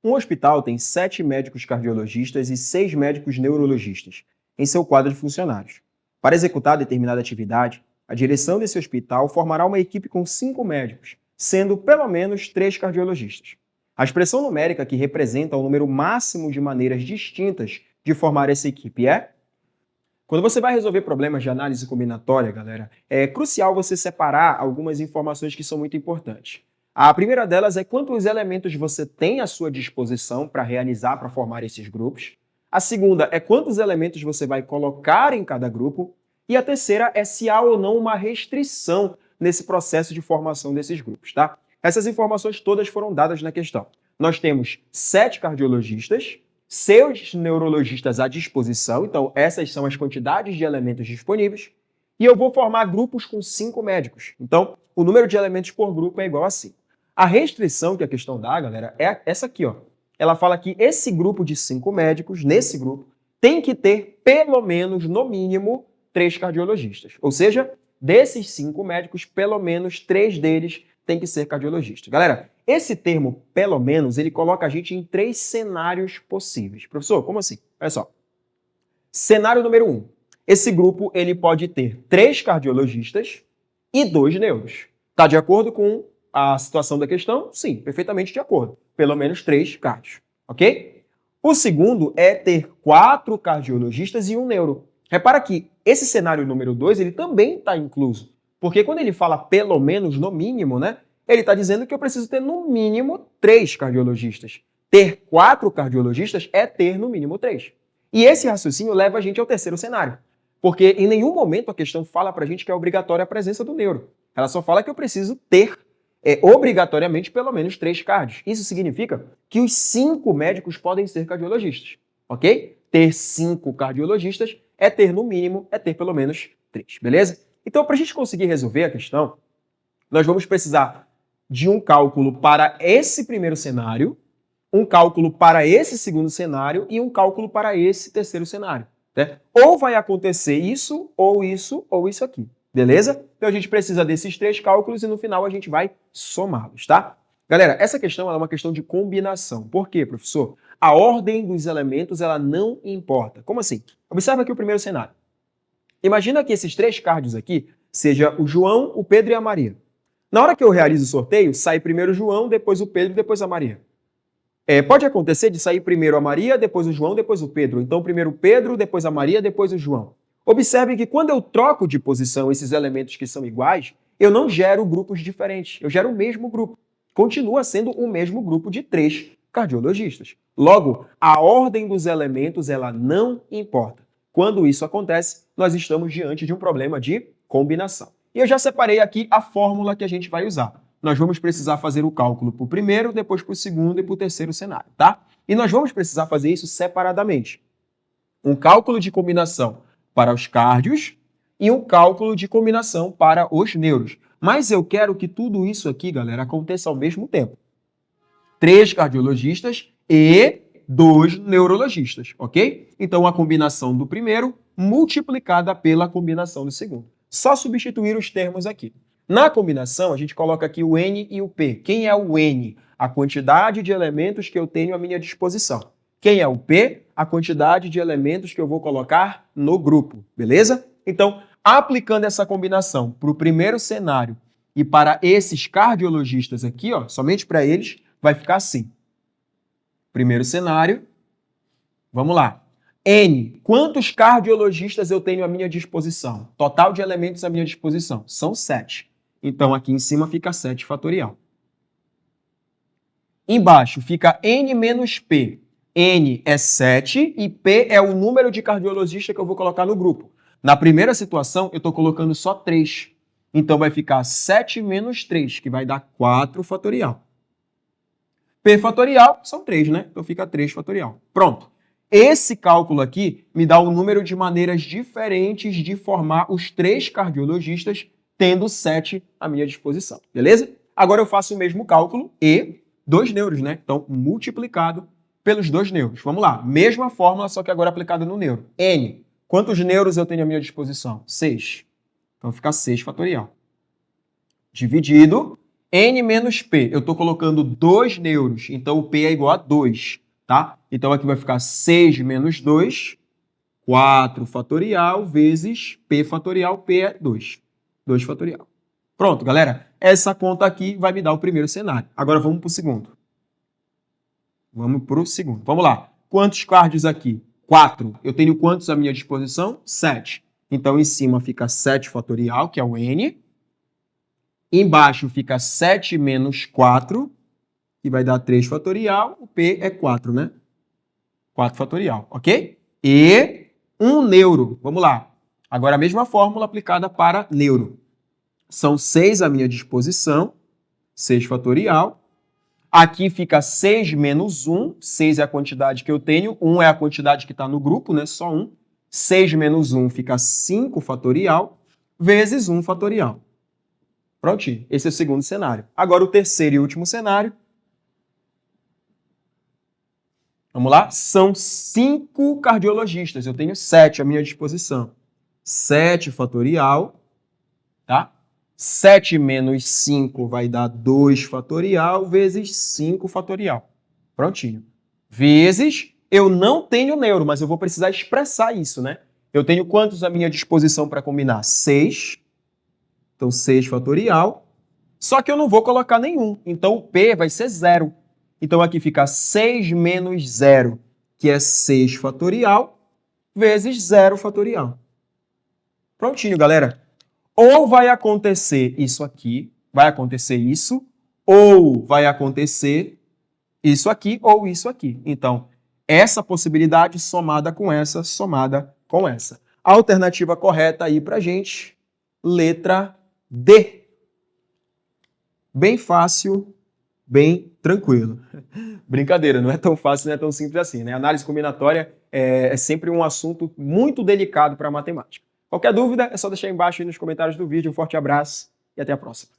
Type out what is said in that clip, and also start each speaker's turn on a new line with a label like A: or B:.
A: Um hospital tem 7 médicos cardiologistas e 6 médicos neurologistas em seu quadro de funcionários. Para executar determinada atividade, a direção desse hospital formará uma equipe com 5 médicos, sendo pelo menos 3 cardiologistas. A expressão numérica que representa o número máximo de maneiras distintas de formar essa equipe é... Quando você vai resolver problemas de análise combinatória, galera, é crucial você separar algumas informações que são muito importantes. A primeira delas é quantos elementos você tem à sua disposição para realizar, para formar esses grupos. A segunda é quantos elementos você vai colocar em cada grupo. E a terceira é se há ou não uma restrição nesse processo de formação desses grupos, tá? Essas informações todas foram dadas na questão. Nós temos 7 cardiologistas, seus neurologistas à disposição, então essas são as quantidades de elementos disponíveis, e eu vou formar grupos com 5 médicos. Então, o número de elementos por grupo é igual a 5. A restrição que a questão dá, galera, é essa aqui, ó. Ela fala que esse grupo de 5 médicos, nesse grupo, tem que ter pelo menos, no mínimo, 3 cardiologistas. Ou seja, desses 5 médicos, pelo menos 3 deles têm que ser cardiologistas. Galera, esse termo, pelo menos, ele coloca a gente em 3 cenários possíveis. Professor, como assim? Olha só. Cenário número 1. Esse grupo ele pode ter 3 cardiologistas e 2 neuros. Está de acordo com a situação da questão? Sim, perfeitamente de acordo. Pelo menos 3 cardios, ok? O segundo é ter 4 cardiologistas e 1 neuro. Repara que esse cenário número 2, ele também está incluso. Porque quando ele fala pelo menos, no mínimo, né? Ele está dizendo que eu preciso ter no mínimo 3 cardiologistas. Ter 4 cardiologistas é ter no mínimo 3. E esse raciocínio leva a gente ao terceiro cenário. Porque em nenhum momento a questão fala para a gente que é obrigatória a presença do neuro. Ela só fala que eu preciso ter obrigatoriamente pelo menos 3 cardios. Isso significa que os 5 médicos podem ser cardiologistas, ok? Ter 5 cardiologistas é ter no mínimo, é ter pelo menos 3, beleza? Então, para a gente conseguir resolver a questão, nós vamos precisar de um cálculo para esse primeiro cenário, um cálculo para esse segundo cenário e um cálculo para esse terceiro cenário, né? Ou vai acontecer isso, ou isso, ou isso aqui. Beleza? Então a gente precisa desses 3 cálculos e no final a gente vai somá-los, tá? Galera, essa questão é uma questão de combinação. Por quê, professor? A ordem dos elementos, ela não importa. Como assim? Observa aqui o primeiro cenário. Imagina que esses 3 cardios aqui seja o João, o Pedro e a Maria. Na hora que eu realizo o sorteio, sai primeiro o João, depois o Pedro e depois a Maria. Pode acontecer de sair primeiro a Maria, depois o João, depois o Pedro. Então primeiro o Pedro, depois a Maria, depois o João. Observe que quando eu troco de posição esses elementos que são iguais, eu não gero grupos diferentes, eu gero o mesmo grupo. Continua sendo o mesmo grupo de 3 cardiologistas. Logo, a ordem dos elementos ela não importa. Quando isso acontece, nós estamos diante de um problema de combinação. E eu já separei aqui a fórmula que a gente vai usar. Nós vamos precisar fazer o cálculo para o primeiro, depois para o segundo e para o terceiro cenário, tá? E nós vamos precisar fazer isso separadamente. Um cálculo de combinação para os cardios e um cálculo de combinação para os neuros. Mas eu quero que tudo isso aqui, galera, aconteça ao mesmo tempo. 3 cardiologistas e 2 neurologistas, ok? Então, a combinação do primeiro multiplicada pela combinação do segundo. Só substituir os termos aqui. Na combinação, a gente coloca aqui o N e o P. Quem é o N? A quantidade de elementos que eu tenho à minha disposição. Quem é o P? A quantidade de elementos que eu vou colocar no grupo, beleza? Então, aplicando essa combinação para o primeiro cenário e para esses cardiologistas aqui, ó, somente para eles, vai ficar assim. Primeiro cenário, vamos lá. N, quantos cardiologistas eu tenho à minha disposição? Total de elementos à minha disposição, são 7. Então, aqui em cima fica 7 fatorial. Embaixo fica N menos P. N é 7 e P é o número de cardiologistas que eu vou colocar no grupo. Na primeira situação, eu estou colocando só 3. Então, vai ficar 7 menos 3, que vai dar 4 fatorial. P fatorial são 3, né? Então, fica 3 fatorial. Pronto. Esse cálculo aqui me dá o número de maneiras diferentes de formar os 3 cardiologistas, tendo 7 à minha disposição. Beleza? Agora eu faço o mesmo cálculo e 2 neuros, né? Então, multiplicado pelos 2 neuros. Vamos lá. Mesma fórmula, só que agora aplicada no neuro. N. Quantos neuros eu tenho à minha disposição? 6. Então, fica 6 fatorial. Dividido N menos P. Eu estou colocando 2 neuros, então o P é igual a 2, tá? Então aqui vai ficar 6 menos 2, 4 fatorial vezes P fatorial. P é 2. 2 fatorial. Pronto, galera. Essa conta aqui vai me dar o primeiro cenário. Agora vamos para o segundo. Vamos lá. Quantos cards aqui? 4. Eu tenho quantos à minha disposição? 7. Então, em cima fica 7 fatorial, que é o N. Embaixo fica 7 menos 4, que vai dar 3 fatorial. O P é 4, né? 4 fatorial, ok? E um neuro. Vamos lá. Agora a mesma fórmula aplicada para neuro. São 6 à minha disposição. 6 fatorial. Aqui fica 6 menos 1. 6 é a quantidade que eu tenho. 1 é a quantidade que está no grupo, né? Só 1. 6 menos 1 fica 5 fatorial vezes 1 fatorial. Prontinho. Esse é o segundo cenário. Agora o terceiro e último cenário. Vamos lá? São 5 cardiologistas. Eu tenho 7 à minha disposição. 7 fatorial, tá? 7 menos 5 vai dar 2 fatorial vezes 5 fatorial. Prontinho. Vezes, eu não tenho neuro, mas eu vou precisar expressar isso, né? Eu tenho quantos à minha disposição para combinar? 6. Então, 6 fatorial. Só que eu não vou colocar nenhum. Então, o P vai ser 0. Então, aqui fica 6 menos 0, que é 6 fatorial, vezes 0 fatorial. Prontinho, galera. Ou vai acontecer isso aqui, vai acontecer isso, ou vai acontecer isso aqui, ou isso aqui. Então, essa possibilidade somada com essa, somada com essa. A alternativa correta aí pra gente, letra D. Bem fácil, bem tranquilo. Brincadeira, não é tão fácil, não é tão simples assim, né? Análise combinatória é sempre um assunto muito delicado para a matemática. Qualquer dúvida é só deixar aí embaixo aí nos comentários do vídeo. Um forte abraço e até a próxima.